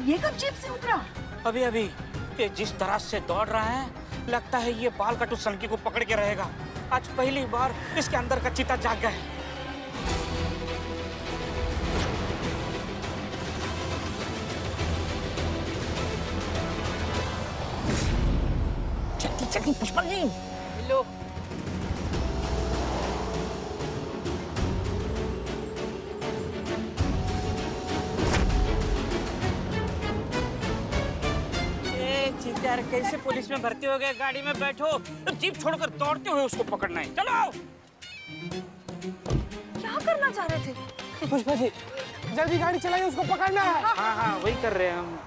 ये कब जीप से उतरा? अभी अभी। ये जिस तरह से दौड़ रहा है लगता है ये बाल कटु सनकी को पकड़ के रहेगा। आज पहली बार इसके अंदर का चीता जाग गया है। चकी पुष्पा जी लो। यार कैसे पुलिस में भर्ती हो गए? गाड़ी में बैठो तो जीप छोड़कर दौड़ते हुए उसको पकड़ना है। चलो। क्या करना चाह रहे थे? पुष्पा जी जल्दी गाड़ी चलाइए, उसको पकड़ना है। हाँ हाँ वही कर रहे हैं हम।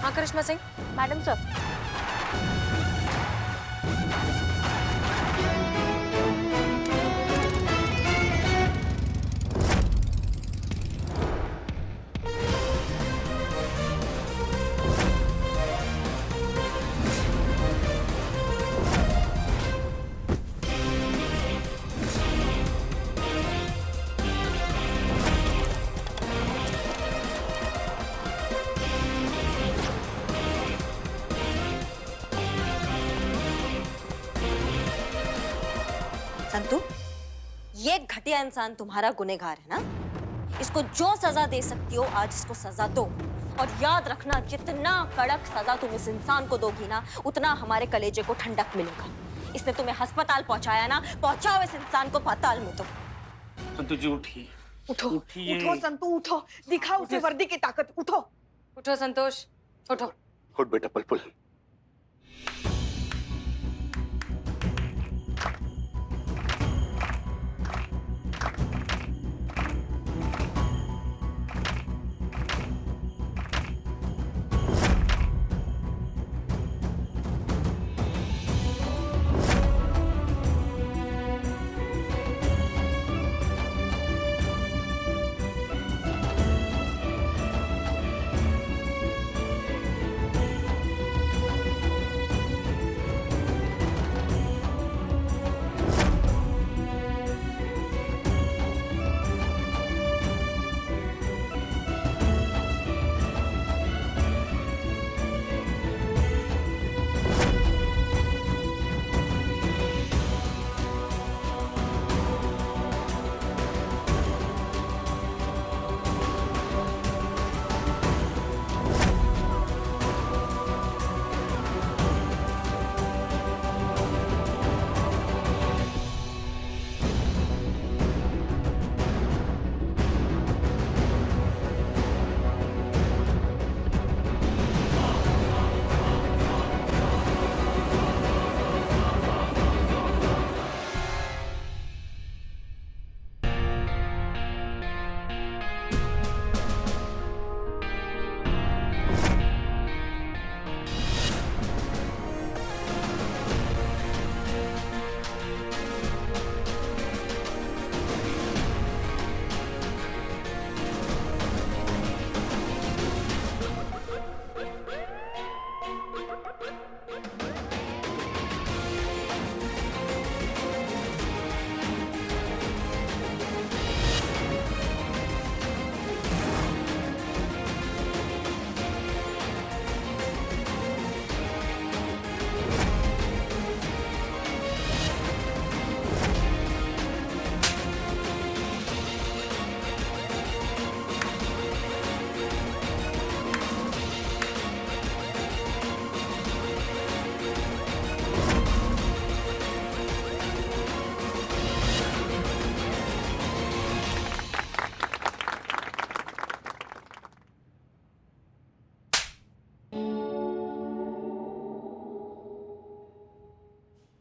हाँ करिश्मा सिंह। Madam sir. संतु, ये घटिया इंसान तुम्हारा गुनहगार है ना? इसको जो सजा दे सकती हो आज इसको सजा दो, और याद रखना जितना कड़क सजा तुम इस इंसान को दोगी ना उतना हमारे कलेजे को ठंडक मिलेगा। इसने तुम्हें अस्पताल पहुंचाया ना, पहुंचाओ इस इंसान को पाताल में। तो संतु जी उठिए। उठो उठिए। उठो संतु उठो, दिखाओ उसे वर्दी की ताकत। उठो उठो संतोष, उठो। उठ बेटा पलपुल।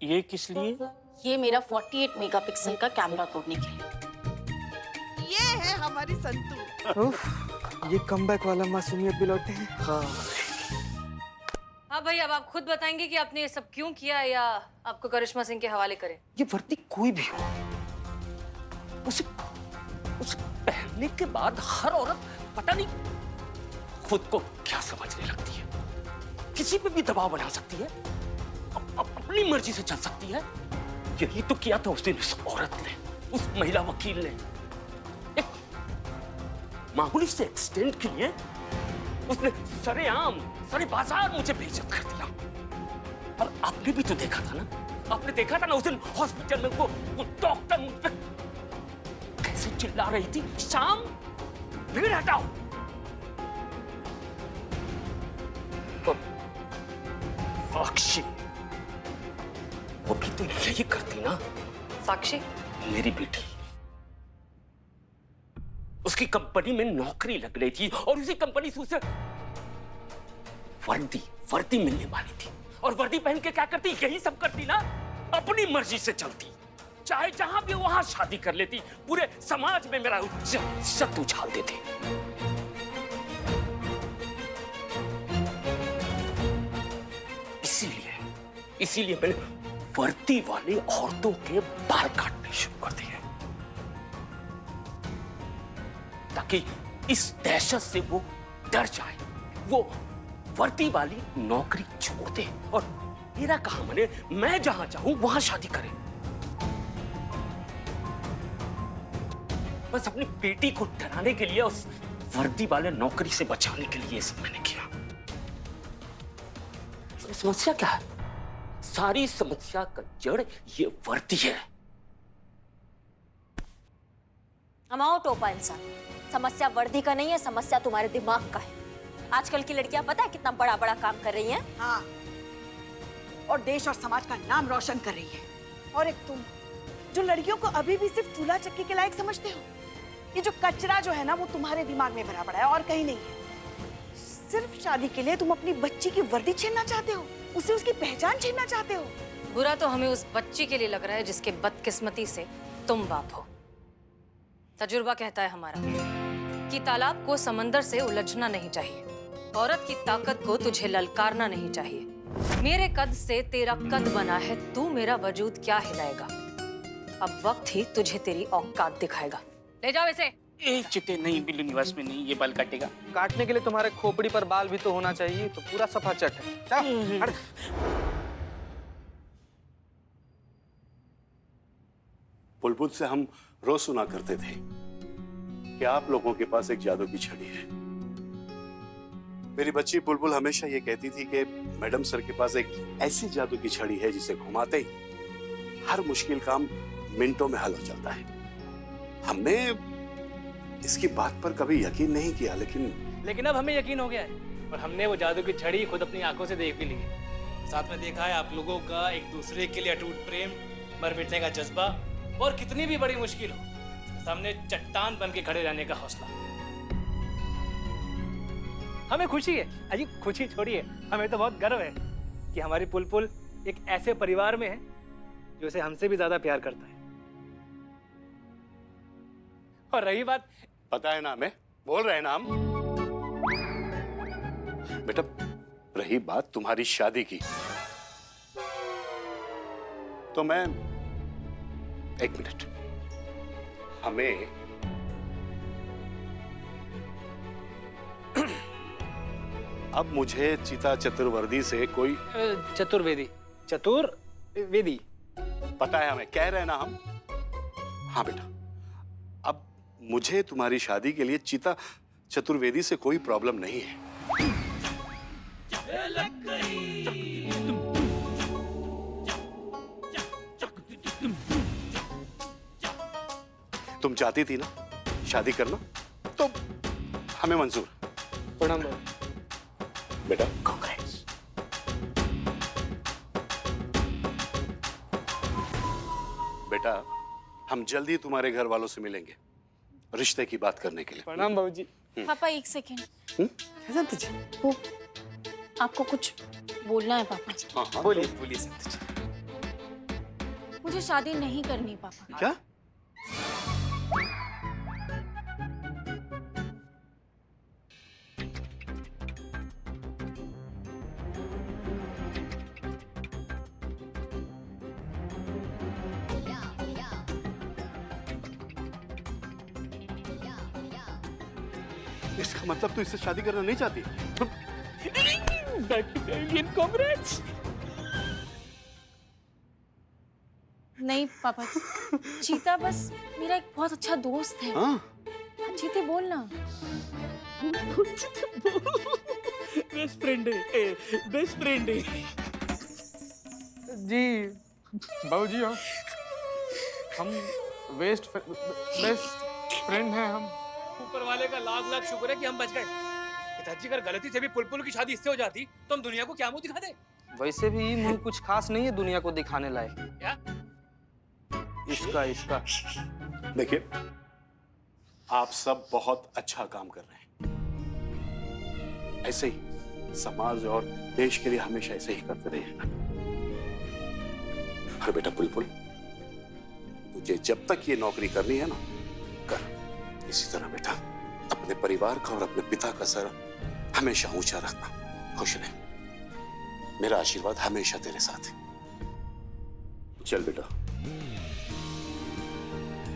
ये किस लिए? ये मेरा 48 मेगापिक्सल का कैमरा तोड़ने के लिए। ये है हमारी संतू। उफ, ये कमबैक वाला मासूमियत भी लौटे हैं। हाँ भाई, अब आप खुद बताएंगे कि आपने ये सब क्यों किया या आपको करिश्मा सिंह के हवाले करें? ये वर्दी कोई भी हो, उसे पहनने के बाद हर औरत पता नहीं खुद को क्या समझने लगती है, किसी पे भी दबाव बना सकती है, अपनी मर्जी से चल सकती है। यही तो किया था उस दिन उस औरत ने, उस महिला वकील ने। एक मामूली से एक्सीडेंट के लिए उसने सरेआम सारे बाजार मुझे बेइज्जत कर दिया। और आपने भी तो देखा था ना, आपने देखा था ना उस दिन हॉस्पिटल में वो डॉक्टर मुझ पे कैसे चिल्ला रही थी, शाम भीड़ हटाओ। साक्षी, वो भी तो यही करती ना। साक्षी? मेरी बेटी, उसकी कंपनी में नौकरी लग रही थी और उसी कंपनी से उसे वर्दी मिलने वाली थी, और वर्दी पहन के क्या करती, यही सब करती ना, अपनी मर्जी से चलती, चाहे जहां भी वहां शादी कर लेती, पूरे समाज में मेरा इज्जत उछाल देती। इसीलिए मैंने वर्दी वाली औरतों के बाल काटने शुरू कर दिए, ताकि इस दहशत से वो डर जाए, वो वर्दी वाली नौकरी छोड़ दे और मेरा कहा माने, मैं जहां चाहूं वहां शादी करे। बस अपनी बेटी को डराने के लिए, उस वर्दी वाले नौकरी से बचाने के लिए ये सब मैंने किया। इसमें समस्या क्या है? सारी समस्या का जड़ ये वर्दी है। अमाओ टोपा इंसान, समस्या वर्दी का नहीं है, समस्या तुम्हारे दिमाग का है। आजकल की लड़कियां पता है कितना बड़ा बड़ा काम कर रही हैं? हाँ, और देश और समाज का नाम रोशन कर रही है। और एक तुम जो लड़कियों को अभी भी सिर्फ चूल्हा चक्की के लायक समझते हो। ये जो कचरा जो है ना, वो तुम्हारे दिमाग में भरा पड़ा है और कहीं नहीं है। सिर्फ शादी के लिए तुम अपनी बच्ची की वर्दी छीनना चाहते हो, उसे उसकी पहचान छीनना चाहते हो। बुरा तो हमें उस बच्ची के लिए लग रहा है जिसके बदकिस्मती से तुम बाप हो। तजुर्बा कहता है हमारा कि तालाब को समंदर से उलझना नहीं चाहिए, औरत की ताकत को तुझे ललकारना नहीं चाहिए। मेरे कद से तेरा कद बना है, तू मेरा वजूद क्या हिलाएगा। अब वक्त ही तुझे तेरी औकात दिखाएगा। ले जाओ इसे। ए चिते नहीं, बिल्लू निवास में नहीं, ये बाल काटेगा। काटने के लिए तुम्हारे खोपड़ी पर बाल भी तो होना चाहिए, तो पूरा सफा चट है। चल, हट। बुलबुल से हम रोज सुना करते थे कि आप लोगों के पास एक जादू की छड़ी है। मेरी बच्ची बुलबुल हमेशा ये कहती थी कि मैडम सर के पास एक ऐसी जादू की छड़ी है जिसे घुमाते ही हर मुश्किल काम मिनटों में हल हो जाता है। हमने इसकी बात पर कभी यकीन नहीं किया, लेकिन अब हमें यकीन हो गया है और हमने वो जादू की छड़ी खुद अपनी आंखों से देख भी ली है। साथ में देखा है आप लोगों का एक दूसरे के लिए अटूट प्रेम, मर मिटने का जज्बा और कितनी भी बड़ी मुश्किल हो सामने चट्टान बन के खड़े रहने का हौसला। हमें खुशी है, अजी खुशी छोड़िए, हमें तो बहुत गर्व है कि हमारी पुलपुल एक ऐसे परिवार में है जो उसे हमसे भी ज्यादा प्यार करता है। और रही बात, पता है ना हमें, बोल रहे हैं ना हम। बेटा, रही बात तुम्हारी शादी की, तो मैं एक मिनट, हमें अब मुझे चिता चतुर्वेदी से कोई चतुर्वेदी पता है हमें, कह रहे हैं ना हम। हाँ बेटा, अब मुझे तुम्हारी शादी के लिए चिता चतुर्वेदी से कोई प्रॉब्लम नहीं है। तुम चाहती थी ना शादी करना, तो हमें मंजूर। प्रणाम बेटा, कांग्रेस। बेटा, हम जल्दी तुम्हारे घर वालों से मिलेंगे रिश्ते की बात करने के लिए। प्रणाम बाबूजी। पापा एक सेकेंड, संत जी, वो आपको कुछ बोलना है पापा। हाँ हाँ, बोलिए संत जी। मुझे शादी नहीं करनी पापा। क्या? इसका मतलब तू इससे शादी करना नहीं चाहती? नहीं पापा, चीता बस मेरा एक बहुत अच्छा दोस्त है। हाँ? चीते बोलना। बेस्ट फ्रेंड है, बेस्ट फ्रेंड है। जी बाबूजी हम बेस्ट फ्रेंड हैं हम। ऊपर वाले का लाख लाख शुक्र है कि हम बच गए। पिताजी अगर गलती से भी पुलपुल की शादी इससे हो जाती तो हम दुनिया को क्या मुंह दिखाते? वैसे भी ये मुंह कुछ खास नहीं है दुनिया को दिखाने लायक। क्या? इसका देखिए, आप सब बहुत अच्छा काम कर रहे हैं। ऐसे ही समाज और देश के लिए हमेशा ऐसे ही करते रहिए। और बेटा बुलबुल, तुझे जब तक ये नौकरी करनी है ना, कर। इसी तरह बेटा अपने परिवार का और अपने पिता का सर हमेशा ऊंचा रखना। खुश रहे। मेरा आशीर्वाद हमेशा तेरे साथ है। चल बेटा,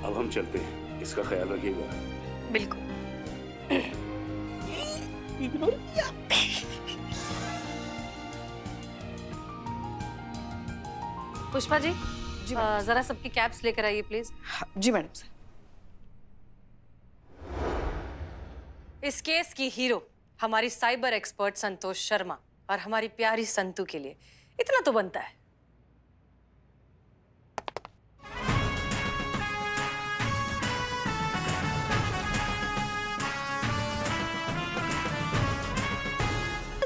अब हम चलते हैं। इसका ख्याल रखिएगा। बिल्कुल। पुष्पा जी, जरा सबकी कैप्स लेकर आइए प्लीज। जी मैडम सर। इस केस की हीरो हमारी साइबर एक्सपर्ट संतोष शर्मा और हमारी प्यारी संतू के लिए इतना तो बनता है।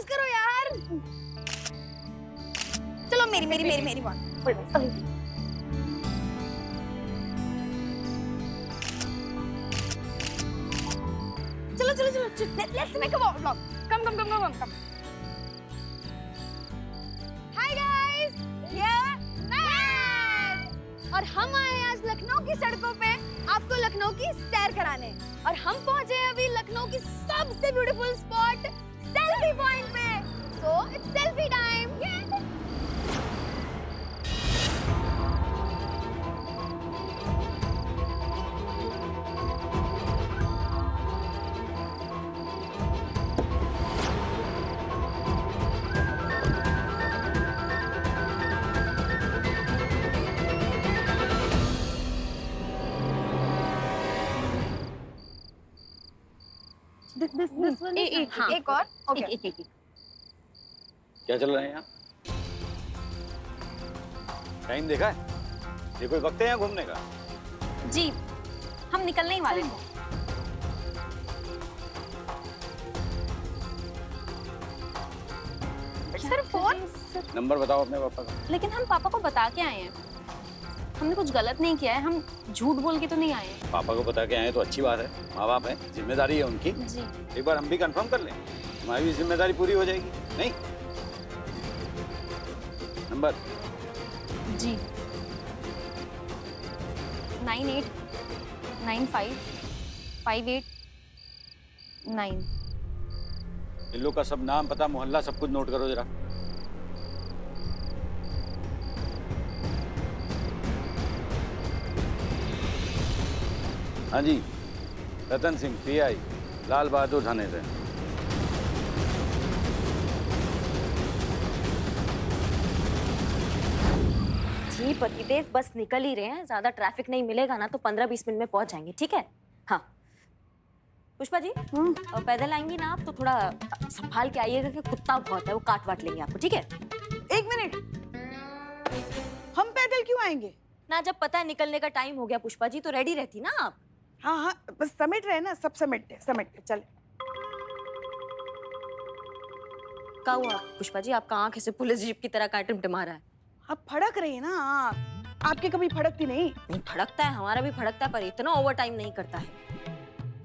करो यार। चलो मेरी बात। चलो let's make a vlog. Come. Hi guys, yeah, और हम आए हैं आज लखनऊ की सड़कों पे आपको लखनऊ की सैर कराने। और हम पहुंचे हैं अभी लखनऊ की सबसे ब्यूटीफुल स्पॉट सेल्फी पॉइंट पे। So it's selfie time. This one is एक और okay. क्या चल रहा है यहाँ? टाइम देखा है? ये कोई वक्त है यहाँ घूमने का? जी, हम निकलने ही वाले थे। Sir phone? नंबर बताओ अपने पापा का। लेकिन हम पापा को बता के आए हैं। हमने कुछ गलत नहीं किया है, हम झूठ बोल के तो नहीं आए हैं। पापा को बता के आए तो अच्छी बात है। माँ बाप है, जिम्मेदारी है उनकी। जी। एक बार हम भी कंफर्म कर लें, हमारी भी जिम्मेदारी पूरी हो जाएगी। नहीं? नंबर? जी। 989558 इन लोग का सब नाम पता मोहल्ला सब कुछ नोट करो जरा। हाँ जी, रतन सिंह पीआई, लाल बहादुर थाने से। जी पतिदेव बस निकल ही रहे हैं, ज्यादा ट्रैफिक नहीं मिलेगा ना तो 15-20 मिनट में पहुंच जाएंगे। ठीक है? हाँ पुष्पा जी, पैदल आएंगी ना आप तो थोड़ा संभाल के आइएगा कि कुत्ता बहुत है, वो काट वाट लेंगे आपको। ठीक है? एक मिनट, हम पैदल क्यों आएंगे? ना जब पता है निकलने का टाइम हो गया पुष्पा जी तो रेडी रहती ना आप। हाँ, बस समेट रहे ना, सब समेटते चल। क्या हुआ पुष्पा जी, आपका आंख ऐसे पुलिस जीप की तरह काटम टिमा रहा है? आप फड़क रही है ना आप, आपके कभी फड़कती नहीं? नहीं फड़कता है, हमारा भी फड़कता है पर इतना ओवर टाइम नहीं करता है।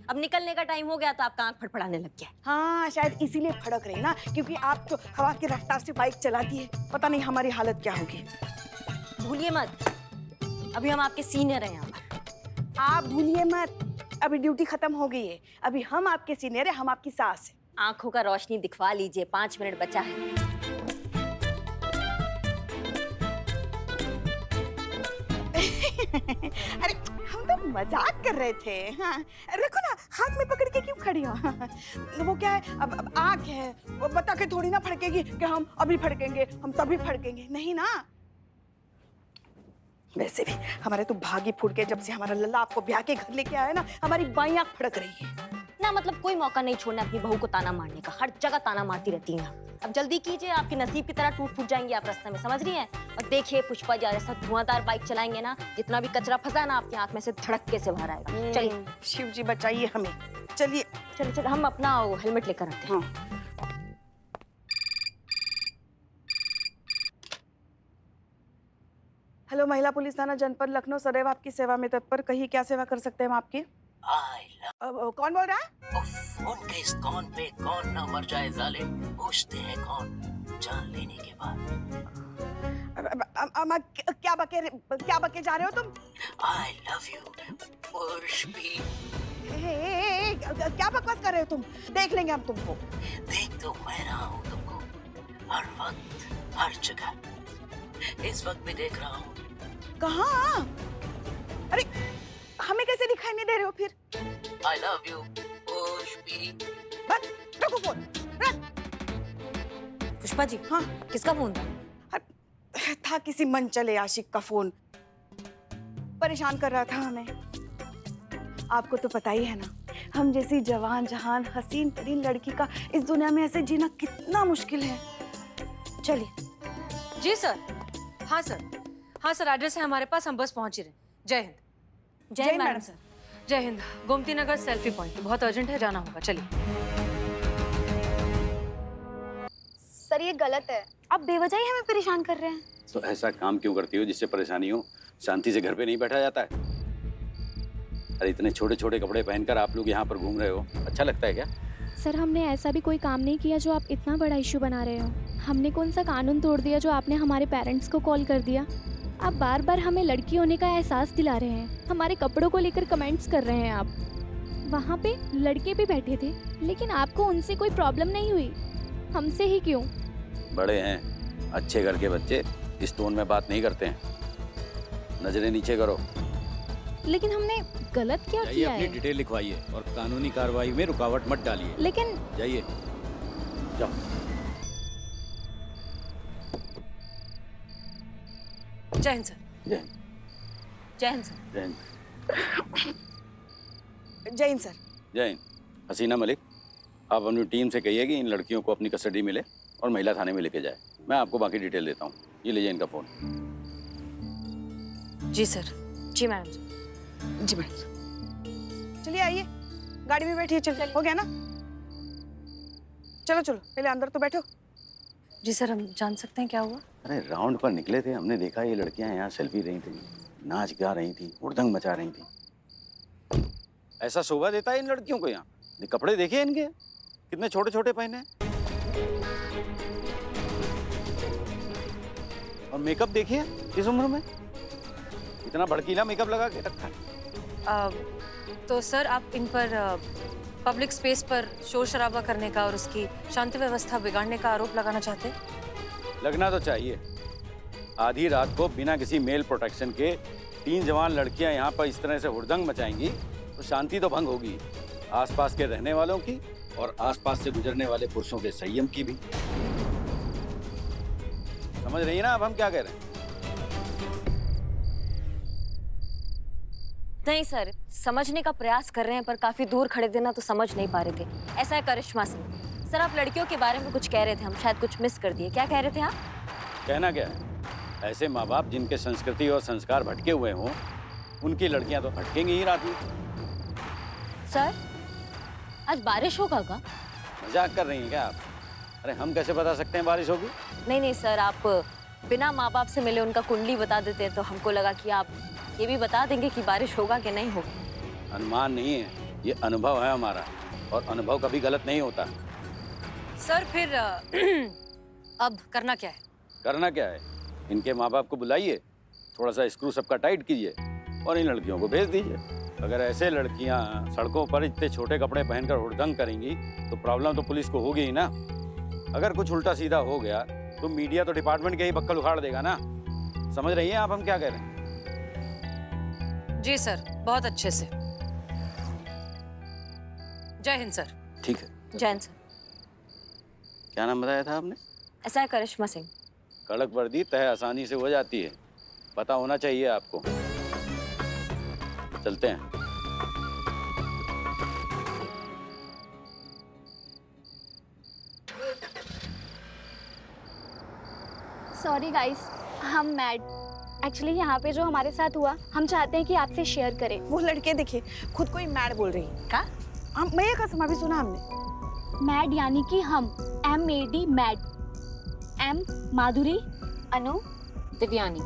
अब निकलने का टाइम हो गया तो आपका आंख फड़फड़ाने लग गया। हाँ शायद इसीलिए फड़क रही ना, क्योंकि आप तो हवा की रफ्तार से बाइक चलाती है, पता नहीं हमारी हालत क्या होगी। भूलिए मत अभी हम आपके सीनियर हैं यहाँ पर। आप भूलिए मत, अभी ड्यूटी खत्म हो गई है। अभी हम आपके सीनियर है, हम आपकी सास है। आंखों का रोशनी दिखवा लीजिए, 5 मिनट बचा है। अरे हम तो मजाक कर रहे थे। हाँ रखो ना, हाथ में पकड़ के क्यों खड़ी हो? वो क्या है, अब आँख है, वो बता के थोड़ी ना फड़केगी कि हम अभी फड़केंगे, हम तभी फड़केंगे, नहीं ना। वैसे भी हमारे तो भागी फूट के जब से हमारा लल्ला आपको ब्याह के घर लेके आया ना, हमारी बाईं आँख फड़क रही है ना। मतलब कोई मौका नहीं छोड़ना अपनी बहू को ताना मारने का, हर जगह ताना मारती रहती हैं। अब जल्दी कीजिए, आपके नसीब की तरह टूट फूट जाएंगे आप रास्ते में, समझ रही हैं? और देखिए पुष्पा जी ऐसा धुआंधार बाइक चलाएंगे ना, जितना भी कचरा फंसा ना आपकी आंख में से धड़क्के से बाहर आएगा। चलिए शिव जी बचाइए हमें, चलिए चलिए चलिए, हम अपना हेलमेट लेकर आते हैं। हाँ। हेलो, महिला पुलिस थाना जनपद लखनऊ सदैव आपकी सेवा में तत्पर। कहिए क्या सेवा कर सकते हैं हम आपकी? कौन बोल रहा है? फोन के इस कौन पे कौन ना मर जाए जालिम, पूछते हैं कौन जान लेने के बाद। क्या बके जा रहे हो तुम? I love you, उर्शी। क्या बकवास कर रहे हो तुम? देख लेंगे हम तुमको। देख तो मैं रहा हूँ तुमको, हर वक्त हर जगह। इस वक्त भी देख रहा हूँ। कहाँ? अरे हमें कैसे दिखाई नहीं दे रहे हो फिर? I love you, उर्शी। बस रखो फोन, रख। पुष्पा जी, हाँ किसका फोन था? किसी मन चले आशिक का फोन, परेशान कर रहा था हमें। आपको तो पता ही है ना, हम जैसी जवान जहान हसीन तरीन लड़की का इस दुनिया में ऐसे जीना कितना मुश्किल है। चलिए। जी सर। हाँ सर, हाँ सर, एड्रेस है हमारे पास, हम बस पहुंच ही रहे। जय हिंद। जय मैडम सर। जय हिंद। गोमती नगर सेल्फी पॉइंट, बहुत अर्जेंट है, जाना होगा। चलिए। सर ये गलत है, आप बेवजह ही हमें परेशान कर रहे हैं। तो ऐसा काम क्यों करती हो जिससे परेशानी हो? शांति से घर पे नहीं बैठा जाता है? अरे इतने छोटे छोटे कपड़े पहनकर आप लोग यहाँ पर घूम रहे हो, अच्छा लगता है क्या? सर हमने ऐसा भी कोई काम नहीं किया जो आप इतना बड़ा इशू बना रहे हो। हमने कौन सा कानून तोड़ दिया जो आपने हमारे पेरेंट्स को कॉल कर दिया? आप बार बार हमें लड़की होने का एहसास दिला रहे हैं, हमारे कपड़ों को लेकर कमेंट्स कर रहे हैं आप। वहाँ पे लड़के भी बैठे थे, लेकिन आपको उनसे कोई प्रॉब्लम नहीं हुई, हमसे ही क्यों? बड़े हैं, अच्छे घर के बच्चे इस टोन में बात नहीं करते हैं। नजरें नीचे करो। लेकिन हमने गलत क्या किया अपनी है? डिटेल लिखवाइए और कानूनी कार्रवाई में रुकावट मत डालिए। लेकिन जाइए, जाओ। जय हिंद सर। जय हिंद। जय हिंद सर। जय हिंद। जय हिंद सर। जय हिंद। हसीना मलिक, आप अपनी टीम से कहिए कि इन लड़कियों को अपनी कस्टडी में ले और महिला थाने में लेके जाए। मैं आपको बाकी डिटेल देता हूँ। ये लीजिए इनका फोन। जी सर। जी मैडम। जी मैडम। चलिए आइए, गाड़ी में बैठिए। चल हो गया ना? चलो चलो, पहले अंदर तो बैठो। जी सर, हम जान सकते हैं क्या हुआ? अरे राउंड पर निकले थे, हमने देखा ये लड़कियां यहाँ सेल्फी रही थी, नाच गा रही थी, उड़दंग मचा रही थी। ऐसा शोभा देता है इन लड़कियों को यहाँ? कपड़े देखिए इनके, कितने छोटे छोटे पहने हैं। और मेकअप देखिए इस उम्र में, इतना भड़कीला मेकअप लगा के रखा है। तो सर आप इन पर पब्लिक स्पेस पर शोर शराबा करने का और उसकी शांति व्यवस्था बिगाड़ने का आरोप लगाना चाहते हैं? लगना तो चाहिए। आधी रात को बिना किसी मेल प्रोटेक्शन के 3 जवान लड़कियां यहाँ पर इस तरह से हुड़दंग मचाएंगी तो शांति तो भंग होगी, आसपास के रहने वालों की और आसपास से गुजरने वाले पुरुषों के संयम की भी। समझ रही है ना अब हम क्या कह रहे हैं? नहीं सर, समझने का प्रयास कर रहे हैं, पर काफी दूर खड़े थे ना तो समझ नहीं पा रहे थे। ऐसा है करिश्मा सिंह। सर आप लड़कियों के बारे में कुछ कह रहे थे, हम शायद कुछ मिस कर दिए। क्या कह रहे थे आप? कहना क्या है, ऐसे माँ बाप जिनके संस्कृति और संस्कार भटके हुए हों, उनकी लड़कियां तो भटकेंगी ही रात में। सर आज बारिश होगा क्या? मजाक कर रही हैं क्या आप? अरे हम कैसे बता सकते हैं बारिश होगी? नहीं नहीं सर, आप बिना माँ बाप से मिले उनका कुंडली बता देते तो हमको लगा कि आप ये भी बता देंगे कि बारिश होगा कि नहीं होगा। अनुमान नहीं है, ये अनुभव है हमारा, और अनुभव कभी गलत नहीं होता। सर फिर अब करना क्या है? करना क्या है, इनके माँ बाप को बुलाइए, थोड़ा सा स्क्रू सबका टाइट कीजिए और इन लड़कियों को भेज दीजिए। अगर ऐसे लड़कियां सड़कों पर इतने छोटे कपड़े पहनकर हुड़दंग करेंगी तो प्रॉब्लम तो पुलिस को होगी ही ना। अगर कुछ उल्टा सीधा हो गया तो मीडिया तो डिपार्टमेंट के ही बक्कल उखाड़ देगा ना। समझ रही हैं आप हम क्या कह रहे हैं? जी सर, बहुत अच्छे से। जय हिंद सर। ठीक है। जैन सर। क्या नाम बताया था आपने? ऐसा है करिश्मा सिंह। कड़क वर्दी तय आसानी से हो जाती है, पता होना चाहिए आपको। चलते हैं। सॉरी गाइस, हम मैड। एक्चुअली यहाँ पे जो हमारे साथ हुआ हम चाहते हैं कि आपसे शेयर करें। वो लड़के देखिए खुद को ही मैड बोल रही है। का? मैं ये कसम अभी सुना हमने। मैड यानी कि हम, MAD मैड। M माधुरी, अनु, दिव्यानी।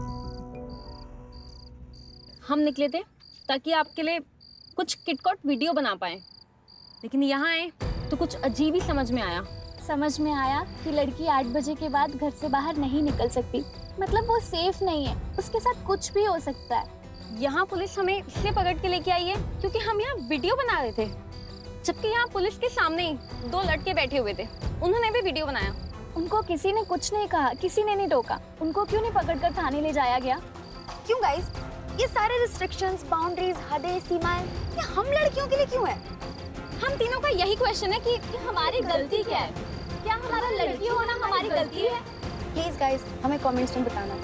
हम निकले थे ताकि आपके लिए कुछ किटकॉट वीडियो बना पाए, लेकिन यहाँ आए तो कुछ अजीब ही समझ में आया कि लड़की 8 बजे के बाद घर से बाहर नहीं निकल सकती। मतलब वो सेफ नहीं है, उसके साथ कुछ भी हो सकता है। यहाँ पुलिस हमें इसलिए पकड़ के लेके आई है क्योंकि हम यहाँ वीडियो बना रहे थे, जबकि यहाँ पुलिस के सामने ही 2 लड़के बैठे हुए थे, उन्होंने भी वीडियो बनाया। उनको किसी ने कुछ नहीं कहा, किसी ने नहीं टोका। उनको क्यों नहीं पकड़कर थाने ले जाया गया? क्यों गाइस? ये सारे रिस्ट्रिक्शंस, बाउंड्रीज, हदें, सीमाएं ये हम लड़कियों के लिए क्यों है? हम तीनों का यही क्वेश्चन है कि हमारी गलती क्या है? क्या हमारा लड़की होना हमारी गलती है? प्लीज गाइस हमें कमेंट्स में बताना।